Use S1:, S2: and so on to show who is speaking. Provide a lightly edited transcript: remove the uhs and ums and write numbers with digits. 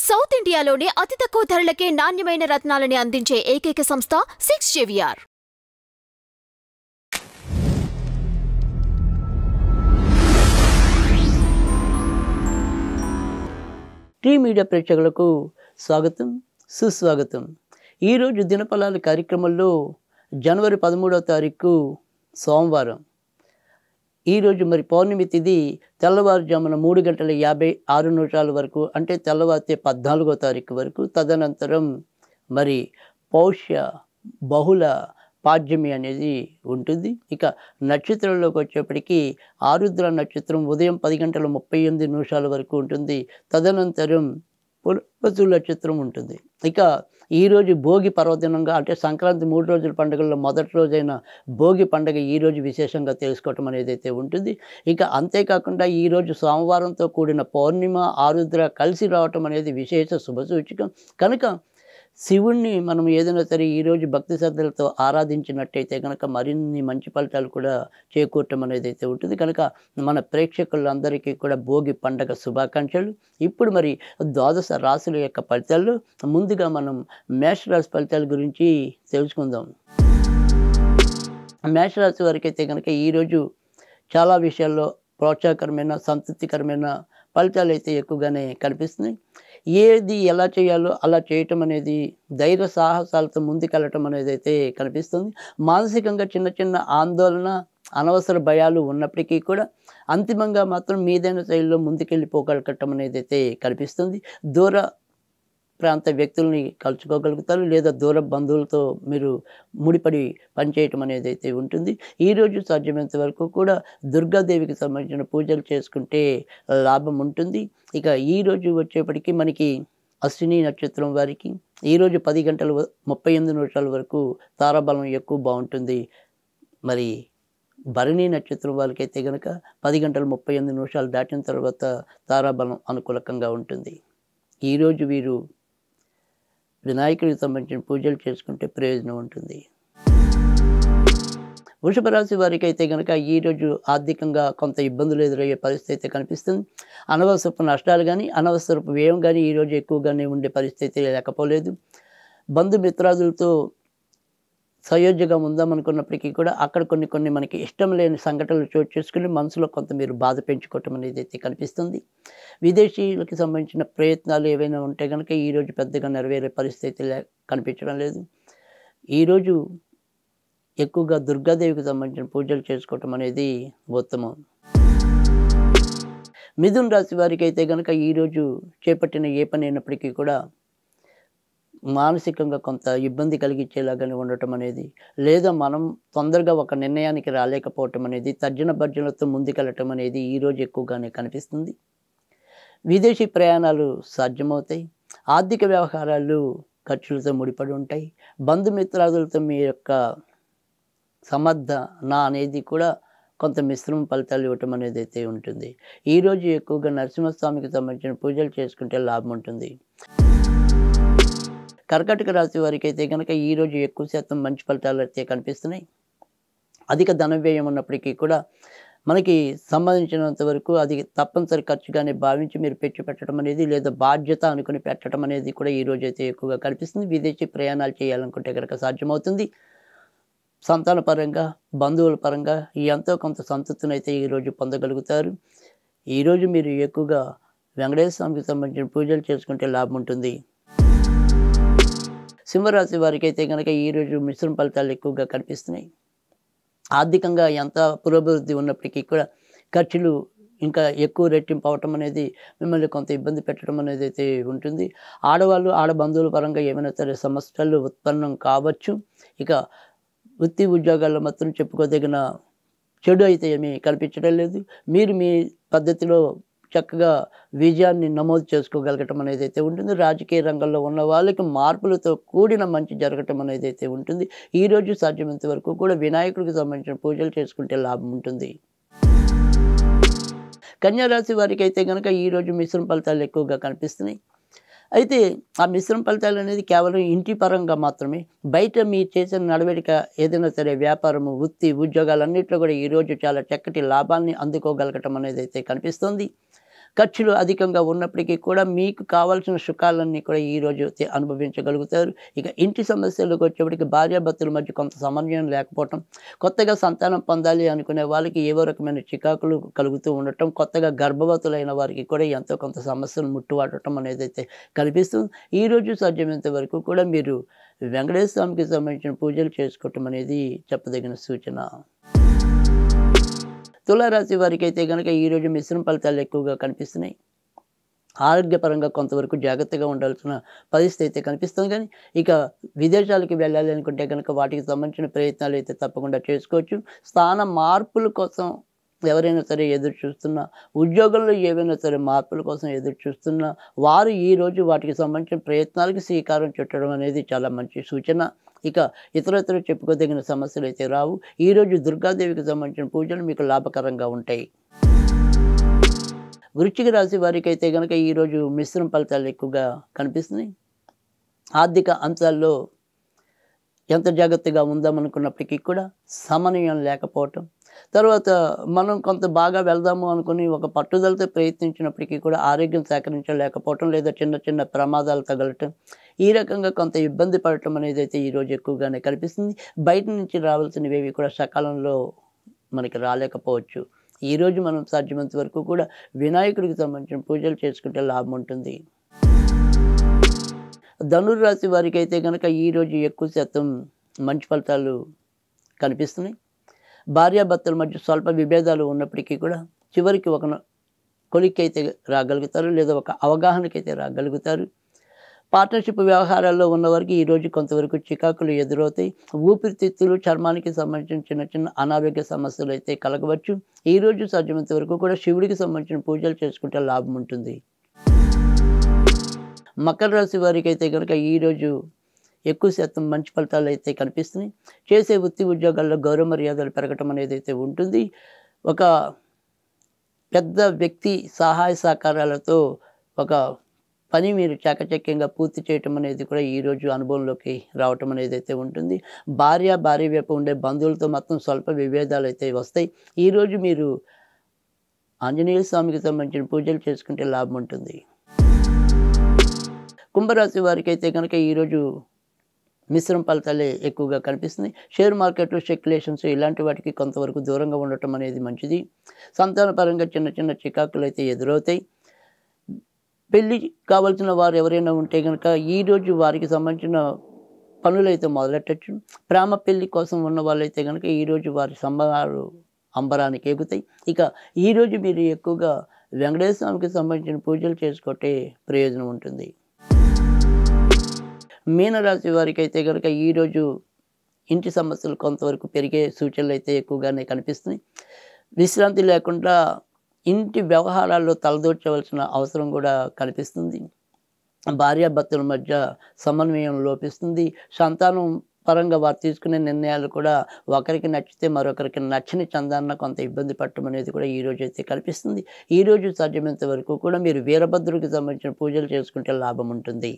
S1: South ఇండియాలోనే అతి తక్కువ ధరలకే నాణ్యమైన రత్నాలని అందించే ఏకైక సంస్థ 6JVR.
S2: టీ మీడియా ప్రేక్షకులకు స్వాగతం సుస్వాగతం. ఈరోజు దినఫలాల కార్యక్రమంలో జనవరి 13వ తారీఖు సోమవారం. ఈరోజు మరి పౌర్ణమి తిథి తెల్లవారుజామున 3:56 వరకు, అంటే తెల్లవారితే 14వ తారీఖు వరకు. తదనంతరం మరి పౌష్య బహుళ పాడ్యమి అనేది ఉంటుంది. ఇక నక్షత్రంలోకి వచ్చేప్పటికీ ఆరుద్ర నక్షత్రం ఉదయం 10:38 వరకు ఉంటుంది. తదనంతరం పునర్వసు నక్షత్రం ఉంటుంది. ఇక ఈరోజు భోగి పర్వదినంగా, అంటే సంక్రాంతి 3 రోజుల పండుగల్లో మొదటి రోజైన భోగి పండుగ ఈరోజు విశేషంగా తెలుసుకోవటం అనేది అయితే ఉంటుంది. ఇక అంతేకాకుండా ఈరోజు సోమవారంతో కూడిన పౌర్ణిమ ఆరుద్ర కలిసి రావటం అనేది విశేష శుభసూచకం. కనుక శివుణ్ణి మనం ఏదైనా సరే ఈరోజు భక్తి శ్రద్ధలతో ఆరాధించినట్టయితే కనుక మరిన్ని మంచి ఫలితాలు కూడా చేకూరటం అనేది అయితే ఉంటుంది. కనుక మన ప్రేక్షకులందరికీ కూడా భోగి పండగ శుభాకాంక్షలు. ఇప్పుడు మరి ద్వాదశ రాశుల యొక్క ఫలితాల్లో ముందుగా మనం మేషరాశి ఫలితాల గురించి తెలుసుకుందాం. మేషరాశి వారికి అయితే కనుక ఈరోజు చాలా విషయాల్లో ప్రోత్సాహకరమైన సంతృప్తికరమైన ఫలితాలు అయితే ఎక్కువగానే కనిపిస్తున్నాయి. ఏది ఎలా చేయాలో అలా చేయటం అనేది, ధైర్య సాహసాలతో ముందుకెళ్ళటం అనేది అయితే కనిపిస్తుంది. మానసికంగా చిన్న చిన్న ఆందోళన, అనవసర భయాలు ఉన్నప్పటికీ కూడా అంతిమంగా మాత్రం మీదైన శైలిలో ముందుకెళ్ళిపోగలగటం అనేది అయితే కనిపిస్తుంది. దూర ప్రాంత వ్యక్తుల్ని కలుసుకోగలుగుతారు, లేదా దూర బంధువులతో మీరు ముడిపడి పనిచేయటం అనేది అయితే ఉంటుంది. ఈరోజు సాధ్యమైనంత వరకు కూడా దుర్గాదేవికి సంబంధించిన పూజలు చేసుకుంటే లాభం ఉంటుంది. ఇక ఈరోజు వచ్చేప్పటికీ మనకి అశ్విని నక్షత్రం వారికి ఈరోజు 10:38 వరకు తారాబలం ఎక్కువ బాగుంటుంది. మరి భరణి నక్షత్రం వాళ్ళకైతే కనుక 10:38 దాటిన తర్వాత తారాబలం అనుకూలకంగా ఉంటుంది. ఈరోజు వీరు వినాయకుడికి సంబంధించిన పూజలు చేసుకుంటే ప్రయోజనం ఉంటుంది. వృషభ రాశి వారికి అయితే కనుక ఈరోజు ఆర్థికంగా కొంత ఇబ్బందులు ఎదురయ్యే పరిస్థితి అయితే కనిపిస్తుంది. అనవసరపు నష్టాలు కానీ అనవసరపు వ్యయం కానీ ఈరోజు ఎక్కువగానే ఉండే పరిస్థితి లేకపోలేదు. బంధుమిత్రాదులతో సయోధ్యగా ఉందామనుకున్నప్పటికీ కూడా అక్కడ కొన్ని మనకి ఇష్టం లేని సంఘటనలు చోటు చేసుకుని మనసులో కొంత మీరు బాధ పెంచుకోవటం అనేది అయితే కనిపిస్తుంది. విదేశీయులకి సంబంధించిన ప్రయత్నాలు ఏవైనా ఉంటే కనుక ఈరోజు పెద్దగా నెరవేరే పరిస్థితి కనిపించడం లేదు. ఈరోజు ఎక్కువగా దుర్గాదేవికి సంబంధించిన పూజలు చేసుకోవటం అనేది ఉత్తమం. మిథున రాశి వారికి అయితే కనుక ఈరోజు చేపట్టిన ఏ పని అయినప్పటికీ కూడా మానసికంగా కొంత ఇబ్బంది కలిగించేలాగానే ఉండటం అనేది, లేదా మనం తొందరగా ఒక నిర్ణయానికి రాలేకపోవటం అనేది, తర్జన భర్జనలతో ముందుకెళ్ళటం అనేది ఈరోజు ఎక్కువగానే కనిపిస్తుంది. విదేశీ ప్రయాణాలు సాధ్యమవుతాయి. ఆర్థిక వ్యవహారాలు ఖర్చులతో ముడిపడి ఉంటాయి. బంధుమిత్రాదులతో మీ యొక్క సమర్థన అనేది కూడా కొంత మిశ్రమ ఫలితాలు ఇవ్వటం అనేది అయితే ఉంటుంది. ఈరోజు ఎక్కువగా నరసింహస్వామికి సంబంధించిన పూజలు చేసుకుంటే లాభం ఉంటుంది. కర్కాటక రాశి వారికి అయితే కనుక ఈరోజు ఎక్కువ శాతం మంచి ఫలితాలు అయితే కనిపిస్తున్నాయి. అధిక ధన వ్యయం ఉన్నప్పటికీ కూడా మనకి సంబంధించినంత వరకు అది తప్పనిసరి ఖర్చుగానే భావించి మీరు పెట్టడం అనేది, లేదా బాధ్యత అనుకుని పెట్టడం అనేది కూడా ఈరోజు అయితే ఎక్కువగా కనిపిస్తుంది. విదేశీ ప్రయాణాలు చేయాలనుకుంటే కనుక సాధ్యమవుతుంది. సంతాన పరంగా, బంధువుల పరంగా ఎంతో కొంత సంతృప్తిని అయితే ఈరోజు పొందగలుగుతారు. ఈరోజు మీరు ఎక్కువగా వెంకటేశ్వర స్వామికి సంబంధించిన పూజలు చేసుకుంటే లాభం ఉంటుంది. సింహరాశి వారికి అయితే కనుక ఈరోజు మిశ్రమ ఫలితాలు ఎక్కువగా కనిపిస్తున్నాయి. ఆర్థికంగా ఎంత పురోభివృద్ధి ఉన్నప్పటికీ కూడా ఖర్చులు ఇంకా ఎక్కువ రెట్టింపు అవటం అనేది మిమ్మల్ని కొంత ఇబ్బంది పెట్టడం అనేది అయితే ఉంటుంది. ఆడవాళ్ళు, ఆడబంధువుల పరంగా ఏమైనా సరే సమస్యలు ఉత్పన్నం కావచ్చు. ఇక వృత్తి ఉద్యోగాల్లో మాత్రం చెప్పుకోదగిన చెడు అయితే ఏమీ కనిపించడం లేదు. మీరు మీ పద్ధతిలో చక్కగా విజయాన్ని నమోదు చేసుకోగలగటం అనేది అయితే ఉంటుంది. రాజకీయ రంగంలో ఉన్న వాళ్ళకి మార్పులతో కూడిన మంచి జరగటం అనేది అయితే ఉంటుంది. ఈరోజు సాధ్యమైనంత వరకు కూడా వినాయకుడికి సంబంధించిన పూజలు చేసుకుంటే లాభం ఉంటుంది. కన్యా రాశి వారికి అయితే కనుక ఈరోజు మిశ్రమ ఫలితాలు ఎక్కువగా కనిపిస్తున్నాయి. అయితే ఆ మిశ్రమ ఫలితాలు అనేది కేవలం ఇంటి పరంగా మాత్రమే. బయట మీరు చేసిన నడవడిక ఏదైనా సరే వ్యాపారము, వృత్తి, ఉద్యోగాలన్నింటిలో కూడా ఈరోజు చాలా చక్కటి లాభాన్ని అందుకోగలగటం అనేది అయితే కనిపిస్తుంది. ఖర్చులు అధికంగా ఉన్నప్పటికీ కూడా మీకు కావాల్సిన సుఖాలన్నీ కూడా ఈరోజు అనుభవించగలుగుతారు. ఇక ఇంటి సమస్యలకు వచ్చేప్పటికి భార్యాభర్తల మధ్య కొంత సమన్వయం లేకపోవటం, కొత్తగా సంతానం పొందాలి అనుకునే వాళ్ళకి ఏవో రకమైన చికాకులు కలుగుతూ ఉండటం, కొత్తగా గర్భవతులైన వారికి కూడా ఎంతో కొంత సమస్యలు ముట్టువాడటం అనేదైతే కనిపిస్తుంది. ఈరోజు సాధ్యమైనంత వరకు కూడా మీరు వెంకటేశ్వర స్వామికి సంబంధించిన పూజలు చేసుకోవటం అనేది చెప్పదగిన సూచన. తులారాశి వారికి అయితే కనుక ఈరోజు మిశ్రమ ఫలితాలు ఎక్కువగా కనిపిస్తున్నాయి. ఆరోగ్యపరంగా కొంతవరకు జాగ్రత్తగా ఉండాల్సిన పరిస్థితి అయితే కనిపిస్తుంది. కానీ ఇక విదేశాలకు వెళ్ళాలి అనుకుంటే కనుక వాటికి సంబంధించిన ప్రయత్నాలు అయితే తప్పకుండా చేసుకోవచ్చు. స్థాన మార్పుల కోసం ఎవరైనా సరే ఎదురు చూస్తున్నా, ఉద్యోగంలో ఏవైనా సరే మార్పుల కోసం ఎదురు చూస్తున్నా వారు ఈరోజు వాటికి సంబంధించిన ప్రయత్నాలకు శ్రీకారం చుట్టడం అనేది చాలా మంచి సూచన. ఇక ఇతరత్ర చెప్పుకోదగిన సమస్యలు అయితే రావు. ఈరోజు దుర్గాదేవికి సంబంధించిన పూజలు మీకు లాభకరంగా ఉంటాయి. వృశ్చిక రాశి వారికి అయితే కనుక ఈరోజు మిశ్రమ ఫలితాలు ఎక్కువగా కనిపిస్తున్నాయి. ఆర్థిక అంశాల్లో ఎంత జాగ్రత్తగా ఉందామనుకున్నప్పటికీ కూడా సమన్వయం లేకపోవటం, తర్వాత మనం కొంత బాగా వెళ్దాము అనుకుని ఒక పట్టుదలతో ప్రయత్నించినప్పటికీ కూడా ఆరోగ్యం సహకరించలేకపోవటం, లేదా చిన్న చిన్న ప్రమాదాలు తగలటం, ఈ రకంగా కొంత ఇబ్బంది పడటం అనేది అయితే ఈరోజు ఎక్కువగానే కనిపిస్తుంది. బయట నుంచి రావాల్సినవి కూడా సకాలంలో మనకి రాలేకపోవచ్చు. ఈరోజు మనం సాధ్యమైనంత వరకు కూడా వినాయకుడికి సంబంధించిన పూజలు చేసుకుంటే లాభం ఉంటుంది. ధనుర్రాశి వారికి అయితే కనుక ఈరోజు ఎక్కువ శాతం మంచి ఫలితాలు కనిపిస్తున్నాయి. భార్యాభర్తల మధ్య స్వల్ప విభేదాలు ఉన్నప్పటికీ కూడా చివరికి ఒక కొలిక్కి అయితే రాగలుగుతారు, లేదా ఒక అవగాహనకి అయితే రాగలుగుతారు. పార్ట్నర్షిప్ వ్యవహారాల్లో ఉన్నవారికి ఈరోజు కొంతవరకు చికాకులు ఎదురవుతాయి. ఊపిరితిత్తులు, చర్మానికి సంబంధించిన చిన్న చిన్న అనారోగ్య సమస్యలు అయితే కలగవచ్చు. ఈరోజు సాధ్యమైనంత వరకు కూడా శివుడికి సంబంధించిన పూజలు చేసుకుంటే లాభం ఉంటుంది. మకర రాశి వారికి అయితే కనుక ఈరోజు ఎక్కువ శాతం మంచి ఫలితాలు అయితే కనిపిస్తున్నాయి. చేసే వృత్తి ఉద్యోగాల్లో గౌరవ మర్యాదలు పెరగటం అనేది అయితే ఉంటుంది. ఒక పెద్ద వ్యక్తి సహాయ సహకారాలతో ఒక పని మీరు చాకచక్యంగా పూర్తి చేయటం అనేది కూడా ఈరోజు అనుభవంలోకి రావటం అనేది అయితే ఉంటుంది. భార్య వైపు ఉండే బంధువులతో మొత్తం స్వల్ప విభేదాలు అయితే వస్తాయి. ఈరోజు మీరు ఆంజనేయ స్వామికి సంబంధించిన పూజలు చేసుకుంటే లాభం ఉంటుంది. కుంభరాశి వారికి అయితే కనుక ఈరోజు మిశ్రమ ఫలితాలే ఎక్కువగా కనిపిస్తుంది. షేర్ మార్కెట్లు, స్పెక్యులేషన్స్ ఇలాంటి వాటికి కొంతవరకు దూరంగా ఉండటం అనేది మంచిది. సంతానపరంగా చిన్న చిన్న చికాకులు అయితే ఎదురవుతాయి. పెళ్ళి కావాల్సిన వారు ఎవరైనా ఉంటే కనుక ఈరోజు వారికి సంబంధించిన పనులు అయితే మొదలెట్టచ్చు. ప్రేమ పెళ్లి కోసం ఉన్న వాళ్ళైతే కనుక ఈరోజు వారి సంబరాలు అంబరానికి ఎగుతాయి. ఇక ఈరోజు మీరు ఎక్కువగా వెంకటేశ్వర స్వామికి సంబంధించిన పూజలు చేసుకుంటే ప్రయోజనం ఉంటుంది. మీనరాశి వారికి అయితే కనుక ఈరోజు ఇంటి సమస్యలు కొంతవరకు పెరిగే సూచనలు అయితే ఎక్కువగానే కనిపిస్తున్నాయి. విశ్రాంతి లేకుండా ఇంటి వ్యవహారాల్లో తలదూర్చవలసిన అవసరం కూడా కనిపిస్తుంది. భార్యాభర్తల మధ్య సమన్వయం లోపిస్తుంది. సంతానం పరంగా వారు తీసుకునే నిర్ణయాలు కూడా ఒకరికి నచ్చితే మరొకరికి నచ్చని చందాన్న కొంత ఇబ్బంది పడటం అనేది కూడా ఈరోజు అయితే కనిపిస్తుంది. ఈరోజు సాధ్యమైనంత వరకు కూడా మీరు వీరభద్రుడికి సంబంధించిన పూజలు చేసుకుంటే లాభం ఉంటుంది.